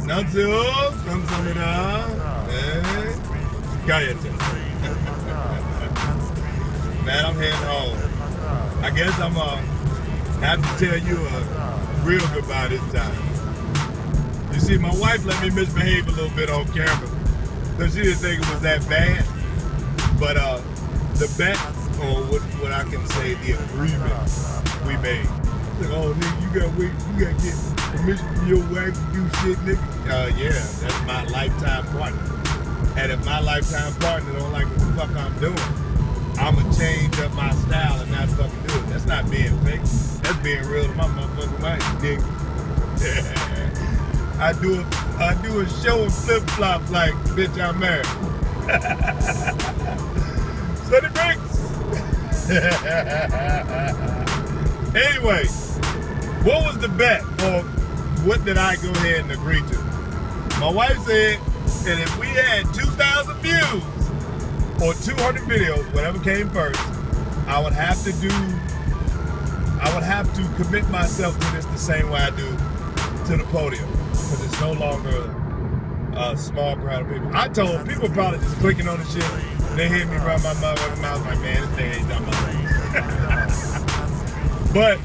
Nanzio, kamsahamnida. Cállate. Man, I'm heading home. I guess I'm have to tell you a real goodbye this time. You see, my wife let me misbehave a little bit on camera, so she didn't think it was that bad. But the bet, or what I can say, the agreement we made. Like, oh nigga, you gotta get permission from your wife to do shit, nigga. Yeah, that's my lifetime partner. And if my lifetime partner don't like what the fuck I'm doing, I'ma change up my style and not fucking do it. That's not being fake. That's being real to my motherfucking wife, nigga. I do a show and flip flops like, bitch, I'm married. So the breaks. Anyway, what was the bet, or what did I go ahead and agree to? My wife said that if we had 2,000 views or 200 videos, whatever came first, I would have to commit myself to this the same way I do to the podium, because it's no longer a small crowd of people. I told people probably just clicking on the shit, they hear me run my motherfucking mouth like, man, this thing ain't that much. But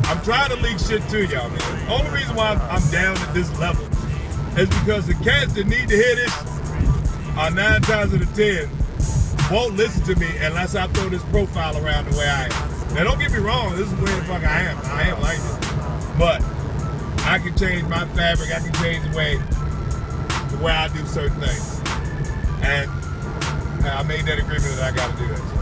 I'm trying to leak shit to y'all, man. The only reason why I'm down at this level is because the cats that need to hear this are 9 times out of 10 won't listen to me unless I throw this profile around the way I am. Now don't get me wrong, this is the way the fuck I am. I am like this. But I can change my fabric, I can change the way I do certain things. And I made that agreement that I gotta do that. So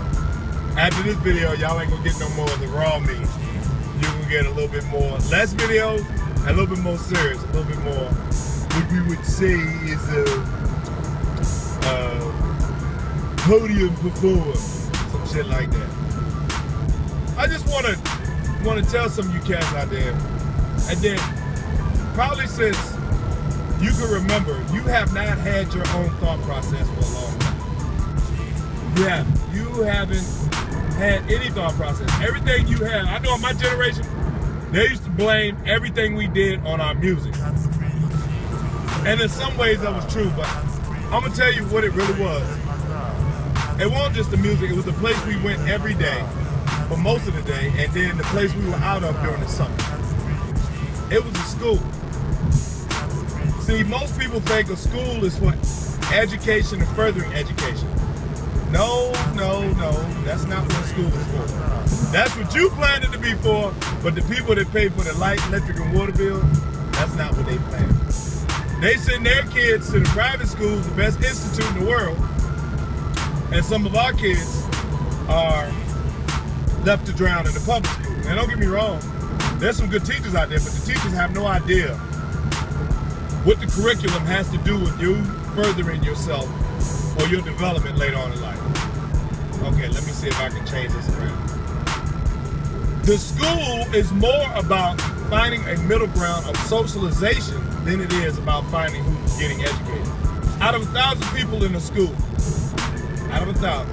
after this video, y'all ain't gonna get no more of the raw me. You can get a little bit more, less videos, and a little bit more serious, a little bit more, what we would say is a podium performer, some shit like that. I just wanna tell some of you cats out there, and then probably since you can remember, you have not had your own thought process for a long time. You haven't had any thought process. Everything you have, I know in my generation, they used to blame everything we did on our music. And in some ways that was true, but I'm gonna tell you what it really was. It wasn't just the music, it was the place we went every day, for most of the day, and then the place we were out of during the summer. It was a school. See, most people think a school is for education and furthering education. No, that's not what school is for. That's what you planned it to be for, but the people that pay for the light, electric, and water bill, that's not what they planned. They send their kids to the private schools, the best institute in the world, and some of our kids are left to drown in the public school. Now don't get me wrong, there's some good teachers out there, but the teachers have no idea what the curriculum has to do with you furthering yourself or your development later on in life. Okay, let me see if I can change this around. The school is more about finding a middle ground of socialization than it is about finding who's getting educated. Out of 1,000 people in a school, out of 1,000,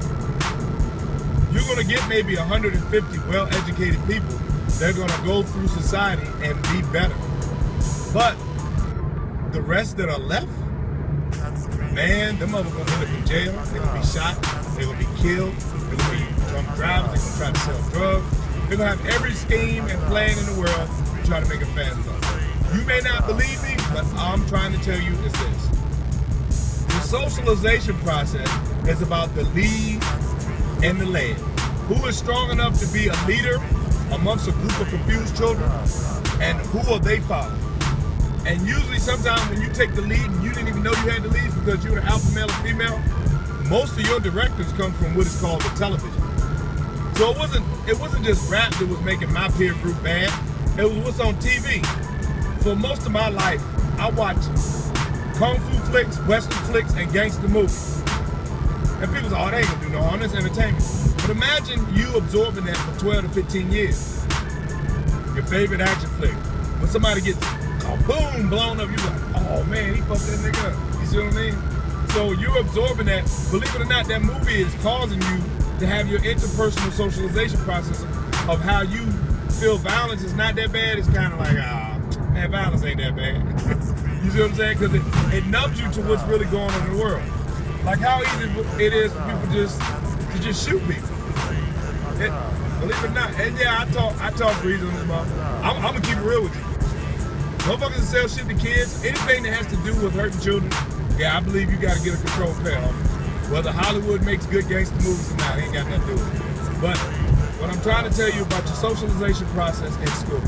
you're gonna get maybe 150 well-educated people. They're gonna go through society and be better. But the rest that are left, man, them motherfuckers gonna end up in jail. They're gonna be shot. They're gonna be killed. They're gonna be drunk drivers. They're gonna try to sell drugs. They're gonna have every scheme and plan in the world to try to make a fast buck. You may not believe me, but I'm trying to tell you is this. The socialization process is about the lead and the led. Who is strong enough to be a leader amongst a group of confused children, and who are they following? And usually sometimes when you take the lead and you didn't even know you had the lead because you were an alpha male or female, most of your directors come from what is called the television. So it wasn't just rap that was making my peer group bad, it was what's on TV. For most of my life, I watched kung fu flicks, western flicks, and gangster movies. And people say, oh, they ain't gonna do no harm, that's entertainment. But imagine you absorbing that for 12 to 15 years. Your favorite action flick. When somebody gets boom, blown up, you're like, oh man, he fucked that nigga up. You see what I mean? So you're absorbing that. Believe it or not, that movie is causing you to have your interpersonal socialization process of how you feel violence is not that bad. It's kind of like, man, violence ain't that bad. You see what I'm saying? Because it numbs you to what's really going on in the world. Like how easy it is for people to just shoot people. Believe it or not. And yeah, I talk breeze on this motherfucker. I'm gonna keep it real with you. Motherfuckers that sell shit to kids, anything that has to do with hurting children, yeah, I believe you gotta get a control pair on. Whether Hollywood makes good gangster movies or not, ain't got nothing to do with it. But what I'm trying to tell you about your socialization process in school,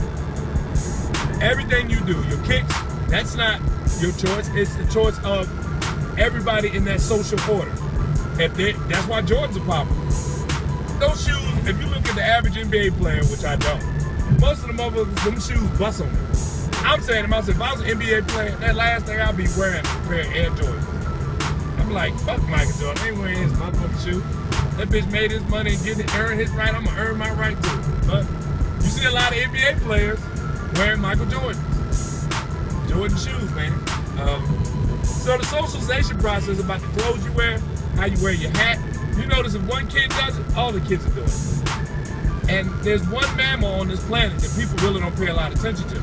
everything you do, your kicks, that's not your choice. It's the choice of everybody in that social order. That's why Jordans are popular. Those shoes, if you look at the average NBA player, which I don't, most of the motherfuckers, them shoes bust on them. I'm saying to myself, if I was an NBA player, that last thing I'd be wearing is a pair of Air Jordans. I'm like, fuck Michael Jordan, I ain't wearing his motherfucking shoe. That bitch made his money and earn his right, I'm gonna earn my right too. But you see a lot of NBA players wearing Michael Jordans. Jordan shoes, man. So the socialization process is about the clothes you wear, how you wear your hat. You notice if one kid does it, all the kids are doing it. And there's one mammal on this planet that people really don't pay a lot of attention to.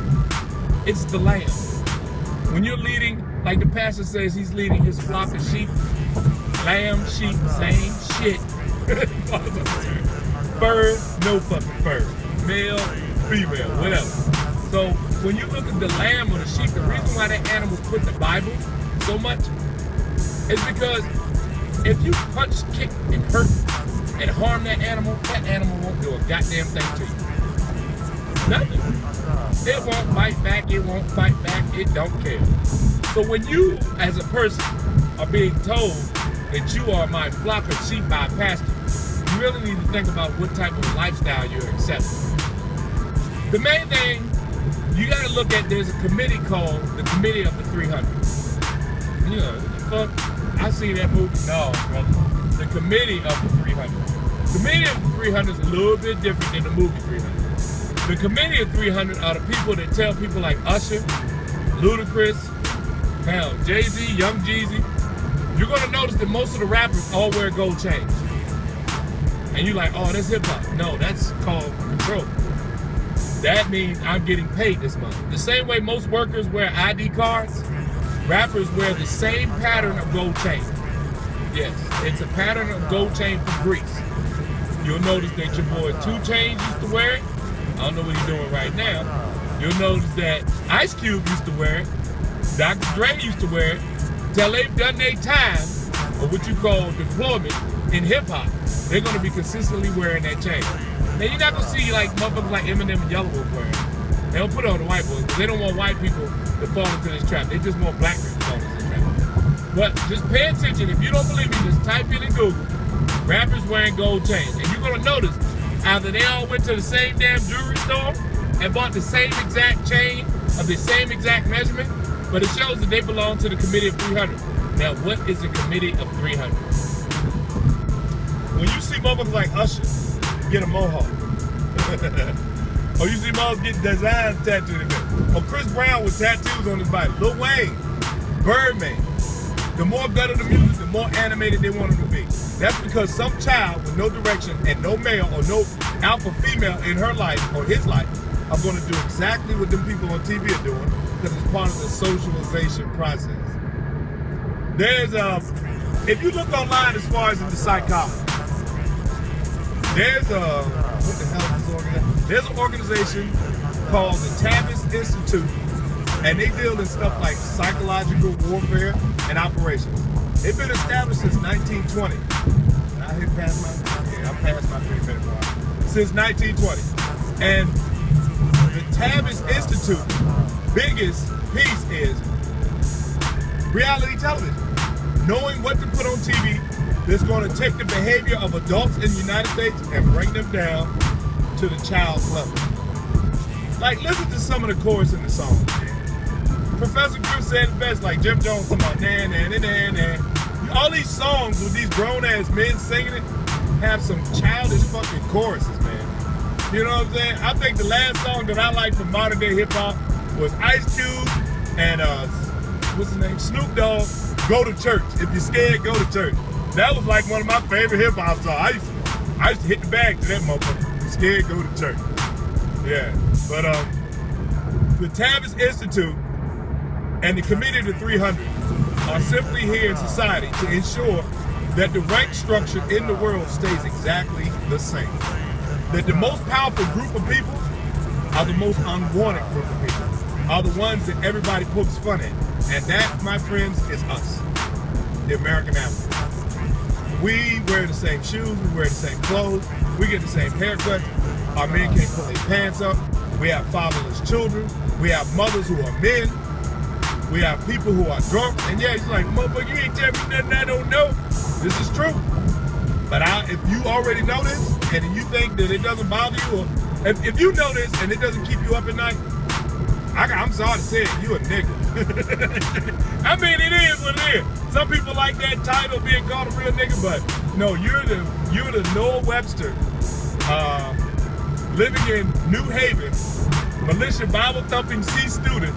It's the lamb. When you're leading, like the pastor says, he's leading his flock of sheep. Lamb, sheep, same shit. Fur, no fucking fur. Male, female, whatever. So when you look at the lamb or the sheep, the reason why that animal's put in the Bible so much is because if you punch, kick, and hurt and harm that animal won't do a goddamn thing to you. Nothing. It won't bite back, it won't fight back, it don't care. So when you, as a person, are being told that you are my flock of sheep by a pastor, you really need to think about what type of lifestyle you're accepting. The main thing, you gotta look at, there's a committee called the Committee of the 300. You know, fuck, I see that movie, no, brother. The Committee of the 300. The Committee of the 300 is a little bit different than the movie 300. The Committee of 300 are the people that tell people like Usher, Ludacris, hell, Jay-Z, Young Jeezy. You're gonna notice that most of the rappers all wear gold chains. And you're like, oh, that's hip hop. No, that's called control. That means I'm getting paid this month. The same way most workers wear ID cards, rappers wear the same pattern of gold chain. Yes, it's a pattern of gold chain from Greece. You'll notice that your boy 2 Chainz used to wear it. I don't know what he's doing right now. You'll notice that Ice Cube used to wear it. Dr. Dre used to wear it. Till they've done their time, or what you call deployment, in hip-hop, they're going to be consistently wearing that chain. Now, you're not going to see like motherfuckers like Eminem and Yellow Wolf wearing it. They don't put it on the white boys, because they don't want white people to fall into this trap. They just want black people to fall into this trap. But just pay attention. If you don't believe me, just type in Google, rappers wearing gold chains. And you're going to notice, either they all went to the same damn jewelry store and bought the same exact chain of the same exact measurement, but it shows that they belong to the Committee of 300. Now, what is the Committee of 300? When you see motherfuckers like Usher get a mohawk, or you see motherfuckers get designs tattooed in there, or Chris Brown with tattoos on his body, Lil Wayne, Birdman, the more better the music, the more animated they want them to be. That's because some child with no direction and no male or no alpha female in her life or his life are going to do exactly what them people on TV are doing, because it's part of the socialization process. There's if you look online as far as in the psychology, there's what the hell is this organization? There's an organization called the Tavis Institute, and they deal in stuff like psychological warfare and operations. They've been established since 1920. I hit past I'm past my 3-minute mark. Since 1920. And the Tavis Institute biggest piece is reality television. Knowing what to put on TV that's going to take the behavior of adults in the United States and bring them down to the child's level. Like, listen to some of the chorus in the song. Professor Griff said it best, like Jim Jones talking about na na na na na. All these songs with these grown-ass men singing it have some childish fucking choruses, man. You know what I'm saying? I think the last song that I liked from modern day hip-hop was Ice Cube and what's his name? Snoop Dogg, Go to Church. If you're scared, go to church. That was like one of my favorite hip-hop songs. I used to hit the bag to that motherfucker. If you're scared, go to church. Yeah, but The Tavis Institute and the Committee of the 300 are simply here in society to ensure that the rank structure in the world stays exactly the same. That the most powerful group of people are the most unwanted group of people, are the ones that everybody pokes fun at. And that, my friends, is us, the American African. We wear the same shoes, we wear the same clothes, we get the same haircut, our men can't pull their pants up, we have fatherless children, we have mothers who are men, we have people who are drunk, and yeah, he's like, motherfucker, you ain't telling me nothing I don't know. This is true. But if you already know this, and you think that it doesn't bother you, or if you know this and it doesn't keep you up at night, I'm sorry to say it, you a nigga. I mean, it is what it is. Some people like that title, being called a real nigga, but no, you're the Noah Webster, living in New Haven, militia Bible thumping C student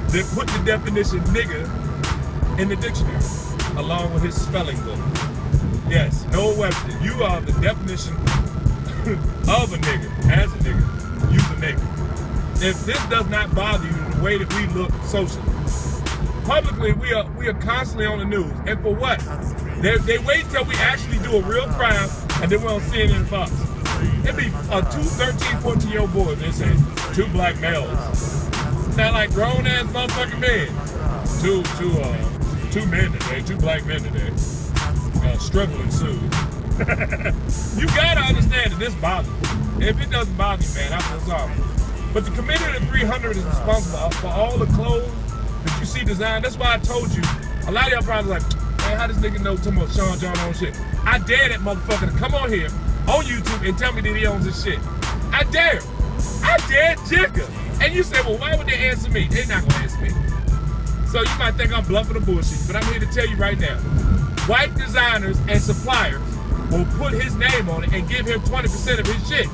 that put the definition nigga in the dictionary, along with his spelling book. Yes, Noah Webster, you are the definition of a nigga, as a nigga, use a nigga. If this does not bother you the way that we look socially, publicly we are constantly on the news, and for what? They wait till we actually do a real crime, and then we're on CNN and Fox. It'd be two 13, 14-year-old boys, they say, two black males. Sound like grown-ass motherfucking men. Two men today, two black men today. Struggle ensued. You gotta understand that this bothers me. If it doesn't bother you, man, I feel sorry. But the Committee of the 300 is responsible for all the clothes that you see designed. That's why I told you, a lot of y'all probably like, man, how this nigga know talking about Sean John on shit? I dare that motherfucker to come on here, on YouTube, and tell me that he owns his shit. I dare. I dare Jigga. And you say, well, why would they answer me? They're not gonna answer me. So you might think I'm bluffing the bullshit, but I'm here to tell you right now, white designers and suppliers will put his name on it and give him 20% of his shit.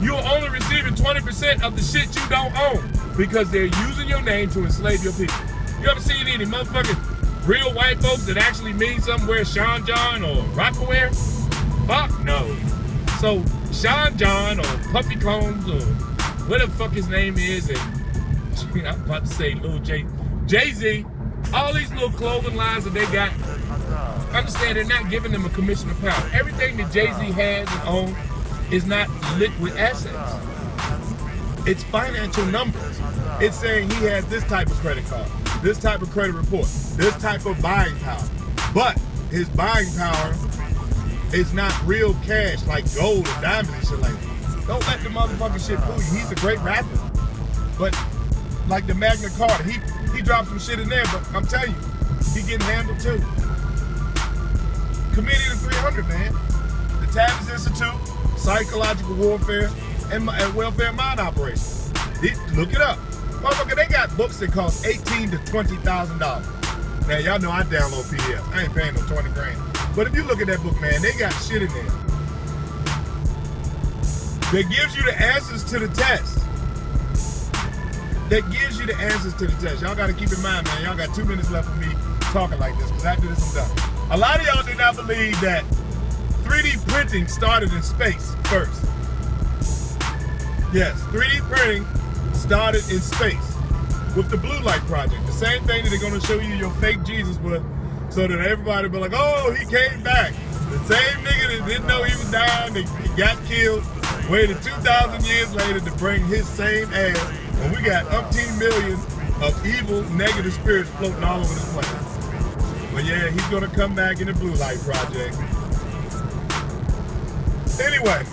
You're only receiving 20% of the shit you don't own because they're using your name to enslave your people. You ever seen any motherfucking real white folks that actually mean something wear Sean John or Rocawear? Fuck no. So Sean John or Puffy Combs or whatever the fuck his name is, and I'm about to say Lil Jay-Z, all these little clothing lines that they got, understand they're not giving them a commission of power. Everything that Jay-Z has and owns is not liquid assets. It's financial numbers. It's saying he has this type of credit card, this type of credit report, this type of buying power. But his buying power is not real cash like gold or diamonds and shit like that. Don't let the motherfucking shit fool you. He's a great rapper. But like the Magna Carta, he dropped some shit in there, but I'm telling you, he getting handled too. Committee of the 300, man. The Tavis Institute, Psychological Warfare, and Welfare Mind Operations. Look it up. Motherfucker, they got books that cost $18,000 to $20,000. Now, y'all know I download PDFs. I ain't paying no 20 grand. But if you look at that book, man, they got shit in there that gives you the answers to the test. That gives you the answers to the test. Y'all got to keep in mind, man, y'all got 2 minutes left for me talking like this, because after this, I'm done. A lot of y'all do not believe that 3D printing started in space first. Yes, 3D printing started in space with the Blue Light Project. The same thing that they're going to show you your fake Jesus with, so that everybody will be like, oh, he came back. The same nigga that didn't know he was dying, he got killed, waited 2,000 years later to bring his same ass, and we got umpteen millions of evil, negative spirits floating all over this planet. But yeah, he's going to come back in the Blue Light Project. Anyway,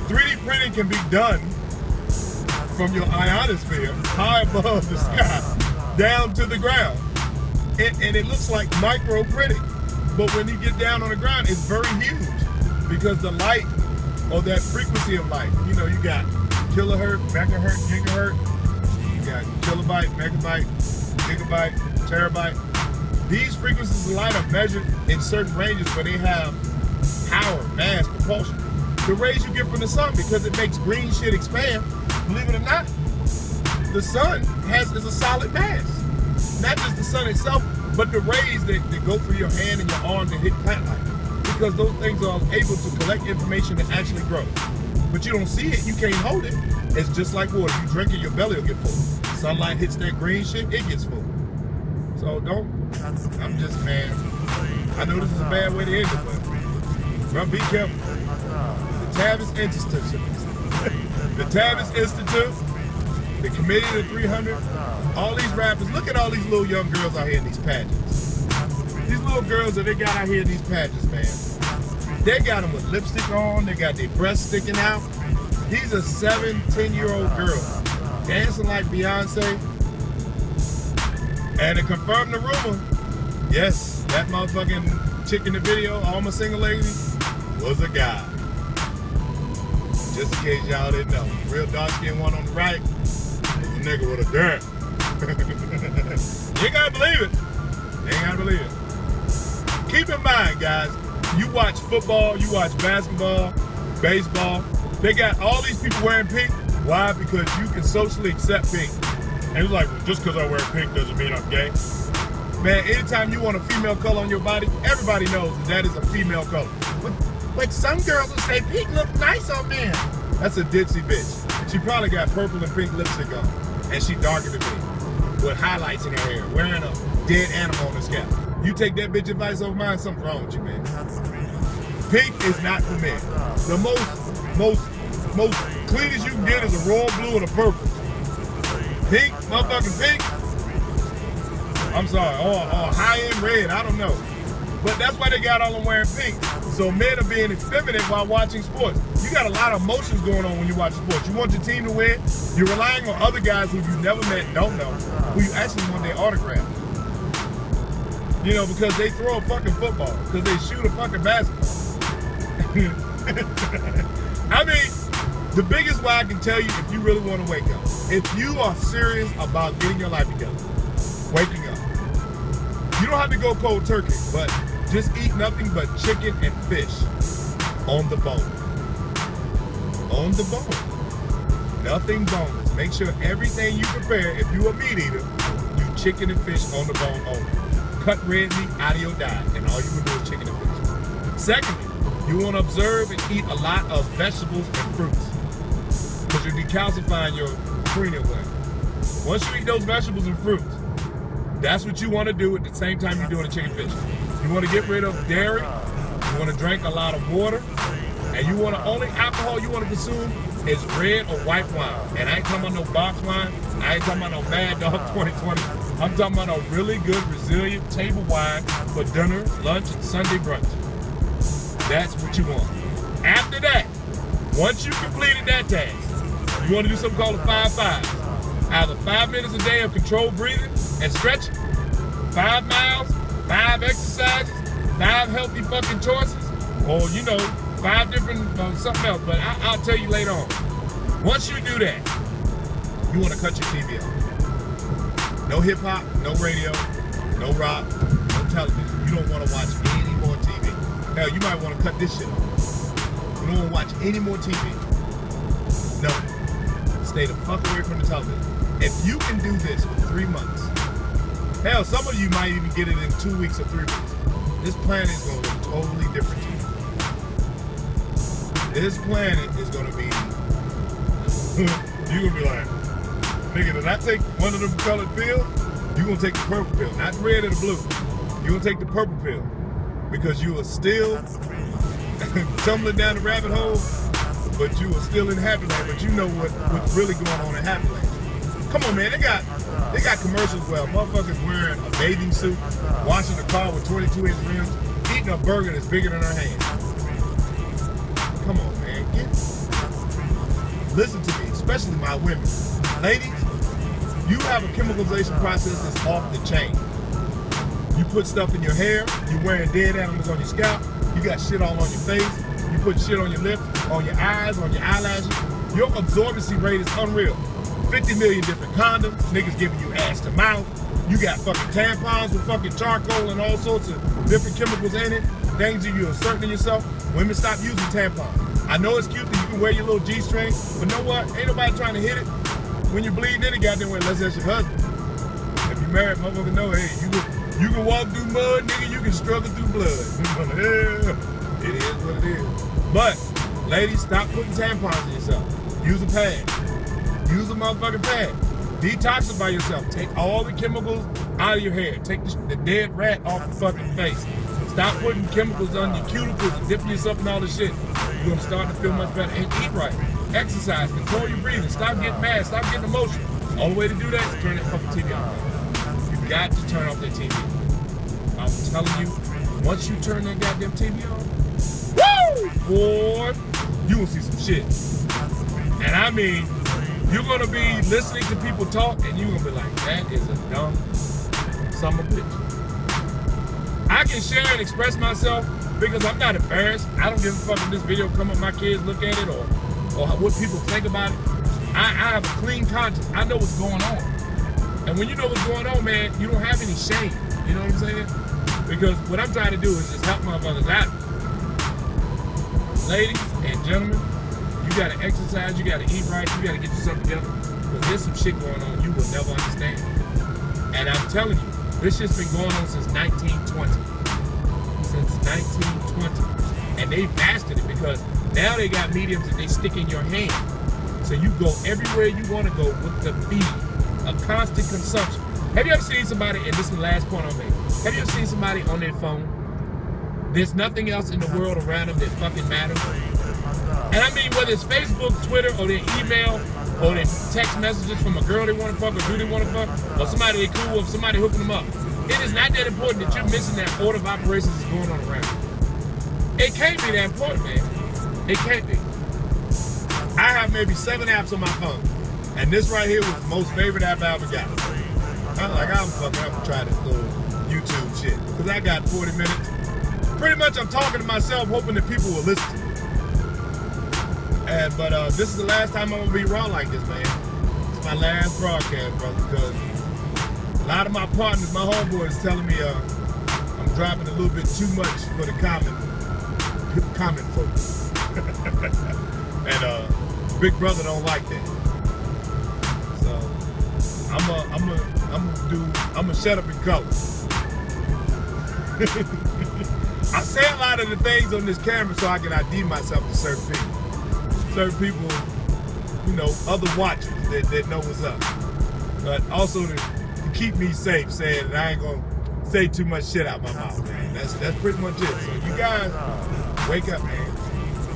3D printing can be done from your ionosphere, high above the sky, down to the ground. And it looks like micro printing. But when you get down on the ground, it's very huge, because the light, or that frequency of light, you know, you got kilohertz, megahertz, gigahertz, you got kilobyte, megabyte, gigabyte, terabyte. These frequencies of light are measured in certain ranges where they have power, mass, propulsion. The rays you get from the sun, because it makes green shit expand, believe it or not, the sun is a solid mass. Not just the sun itself, but the rays that go through your hand and your arm that hit plant life. Because those things are able to collect information that actually grows. But you don't see it, you can't hold it. It's just like water. You drink it, your belly will get full. sunlight hits that green shit, it gets full. So I'm just, man, I know this is a bad way to end it, but bro, be careful. The Tavis Institute, the Committee of the 300, all these rappers, look at all these little young girls out here in these pageants. These little girls that they got out here in these pageants, man. They got them with lipstick on, they got their breasts sticking out. These are 7-10-year-old girls dancing like Beyonce. And to confirm the rumor, yes, that motherfucking chick in the video, Alma Single Lady, was a guy. Just in case y'all didn't know. Real dark-skinned one on the right was a nigga with a dirt. You ain't gotta believe it. You ain't gotta believe it. Keep in mind, guys, you watch football, you watch basketball, baseball. They got all these people wearing pink. Why? Because you can socially accept pink. And it's like, well, just because I wear pink doesn't mean I'm gay. Man, anytime you want a female color on your body, everybody knows that is a female color. But some girls will say pink looks nice on men. That's a ditzy bitch. She probably got purple and pink lipstick on. And she darker than me. With highlights in her hair. Wearing a dead animal on her scalp. You take that bitch advice over mine, something's wrong with you, man. Pink is not for men. The most cleanest you can get is a royal blue and a purple. Pink, motherfucking pink. I'm sorry, or high-end red, I don't know. But that's why they got all them wearing pink. So men are being effeminate while watching sports. You got a lot of emotions going on when you watch sports. You want your team to win. You're relying on other guys who you never met, don't know, who you actually want their autograph. You know, because they throw a fucking football, because they shoot a fucking basketball. I mean, the biggest way I can tell you, if you really want to wake up, if you are serious about getting your life together, waking up, you don't have to go cold turkey, but just eat nothing but chicken and fish on the bone. On the bone. Nothing boneless. Make sure everything you prepare, if you're a meat eater, do chicken and fish on the bone only. Cut red meat out of your diet, and all you will do is chicken and fish. Secondly, you want to observe and eat a lot of vegetables and fruits, because you're decalcifying your cranial gland. Once you eat those vegetables and fruits, that's what you want to do at the same time you're doing the chicken fish. You want to get rid of dairy, you want to drink a lot of water, and you want to, only alcohol you want to consume is red or white wine. And I ain't talking about no box wine, I ain't talking about no Mad Dog 2020. I'm talking about a really good, resilient table wine for dinner, lunch, and Sunday brunch. That's what you want. After that, once you completed that task, you want to do something called a 5-5. Either 5 minutes a day of controlled breathing and stretching, 5 miles, 5 exercises, 5 healthy fucking choices, or 5 different something else. But I'll tell you later on. Once you do that, you want to cut your TV off. No hip hop, no radio, no rock, no television. You don't want to watch any more TV. Hell, you might want to cut this shit off. You don't want to watch any more TV. No. Stay the fuck away from the television. If you can do this for 3 months, hell, some of you might even get it in 2 weeks or 3 weeks. This planet is going to look totally different to you. This planet is going to be, you're going to be like, nigga, did I take one of them colored pills? You're going to take the purple pill, not the red or the blue. You're going to take the purple pill because you are still tumbling down the rabbit hole, but you are still in Happy Land, but you know what's really going on in Happy Land. Come on, man, they got commercials where motherfuckers wearing a bathing suit, washing a car with 22-inch rims, eating a burger that's bigger than her hand. Come on, man, listen to me, especially my women. Ladies, you have a chemicalization process that's off the chain. You put stuff in your hair, you're wearing dead animals on your scalp, you got shit all on your face, you put shit on your lips, on your eyes, on your eyelashes. Your absorbency rate is unreal. 50 million different condoms, niggas giving you ass to mouth. You got fucking tampons with fucking charcoal and all sorts of different chemicals in it, things that you're asserting yourself. Women, stop using tampons. I know it's cute that you can wear your little G-string, but know what? Ain't nobody trying to hit it. When you're bleeding in it, goddamn way, unless that's your husband. If you're married, motherfucker, know, hey, you can walk through mud, nigga, you can struggle through blood. Yeah, it is what it is. But, ladies, stop putting tampons in yourself. Use a pad. Use a motherfucking pad. Detoxify yourself. Take all the chemicals out of your hair. Take the dead rat off your fucking face. Stop putting chemicals on your cuticles and dipping yourself in all this shit. You're gonna start to feel much better. And eat right. Exercise. Control your breathing. Stop getting mad. Stop getting emotional. All the way to do that is turn that fucking TV off. You got to turn off that TV. I'm telling you, once you turn that goddamn TV on, woo! Boy, you gonna see some shit. And I mean, you're gonna be listening to people talk and you're gonna be like, that is a dumb son of a bitch. I can share and express myself because I'm not embarrassed. I don't give a fuck if this video come up, my kids look at it or what people think about it. I have a clean conscience. I know what's going on. And when you know what's going on, man, you don't have any shame. You know what I'm saying? Because what I'm trying to do is just help motherfuckers out. Ladies and gentlemen, you gotta exercise, you gotta eat right, you gotta get yourself together. Because there's some shit going on you will never understand. And I'm telling you, this shit's been going on since 1920. Since 1920. And they mastered it because now they got mediums that they stick in your hand. So you go everywhere you want to go with the feed. A constant consumption. Have you ever seen somebody, and this is the last point I'll make, have you ever seen somebody on their phone? There's nothing else in the world around them that fucking matters. And I mean, whether it's Facebook, Twitter, or their email, or their text messages from a girl they want to fuck, or dude they want to fuck, or somebody they cool with, somebody hooking them up. It is not that important that you're missing that order of operations that's going on around you. It can't be that important, man. It can't be. I have maybe 7 apps on my phone. And this right here was the most favorite app I ever got. I'm fucking up and try this little YouTube shit. Because I got 40 minutes. Pretty much I'm talking to myself hoping that people will listen to me. But this is the last time I'm going to be raw like this, man. It's my last broadcast, brother. Because a lot of my partners, my homeboys telling me I'm dropping a little bit too much for the common folks. And Big Brother don't like that. So I'm gonna shut up and color. I say a lot of the things on this camera so I can ID myself to certain people. Certain people, you know, other watchers that know what's up. But also to keep me safe, saying that I ain't gonna say too much shit out my mouth, man. That's pretty much it. So you guys, wake up, man.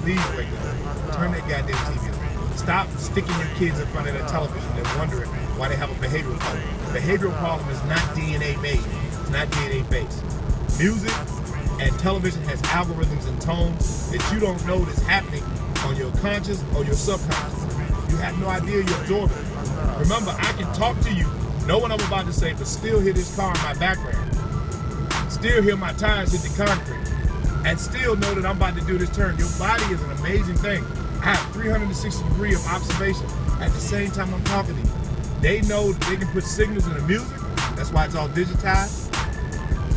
Please wake up. Turn that goddamn TV on. Stop sticking your kids in front of that television and wondering why they have a behavioral problem. Behavioral problem is not DNA made. It's not DNA based. Music and television has algorithms and tones that you don't know that's happening on your conscious or your subconscious. You have no idea you're absorbing it. Remember, I can talk to you, know what I'm about to say, but still hear this car in my background. Still hear my tires hit the concrete. And still know that I'm about to do this turn. Your body is an amazing thing. I have 360 degrees of observation at the same time I'm talking to you. They know that they can put signals in the music. That's why it's all digitized.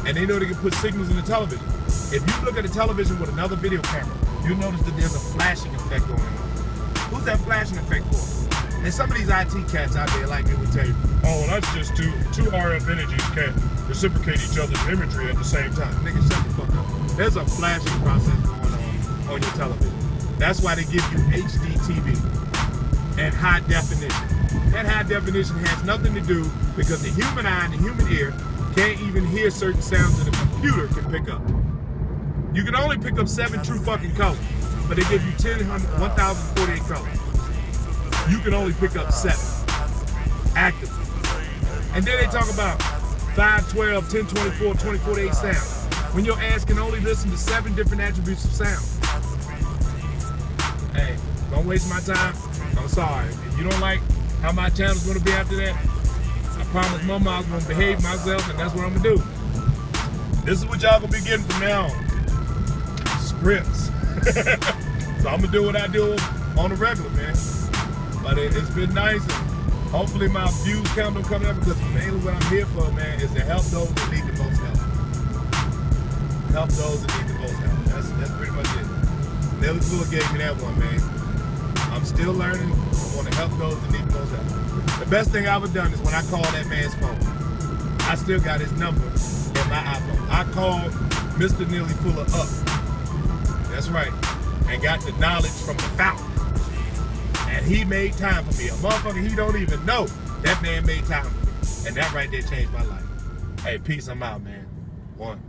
And they know they can put signals in the television. If you look at the television with another video camera, you'll notice that there's a flashing effect going on. Who's that flashing effect for? And some of these IT cats out there like me will tell you, oh, well, that's just two RF energies can't reciprocate each other's imagery at the same time. Nigga, shut the fuck up. There's a flashing process going on your television. That's why they give you HD TV and high definition. That high definition has nothing to do because the human eye and the human ear can't even hear certain sounds that a computer can pick up. You can only pick up 7 true fucking colors, but they give you 1,048 colors. You can only pick up 7 actively. And then they talk about 5, 12, 10, 24, 24 to 8 sounds. When your ass can only listen to 7 different attributes of sound. Hey, don't waste my time. I'm sorry. If you don't like how my channel's gonna be after that, I promise Mama I was gonna behave myself, and that's what I'm gonna do. This is what y'all gonna be getting from now on. Scripts. So I'm gonna do what I do on the regular, man. But it's been nice, and hopefully my views count don't come up, because mainly what I'm here for, man, is to help those that need the most help. Help those that need the most help. That's pretty much it. Nelly Fuller gave me that one, man. I'm still learning. I want to help those that need the most help. The best thing I've ever done is when I called that man's phone. I still got his number in my iPhone. I called Mr. Nelly Fuller up. That's right. And got the knowledge from the fountain. And he made time for me. A motherfucker he don't even know That man made time for me. And that right there changed my life. Hey, peace, I'm out, man. One.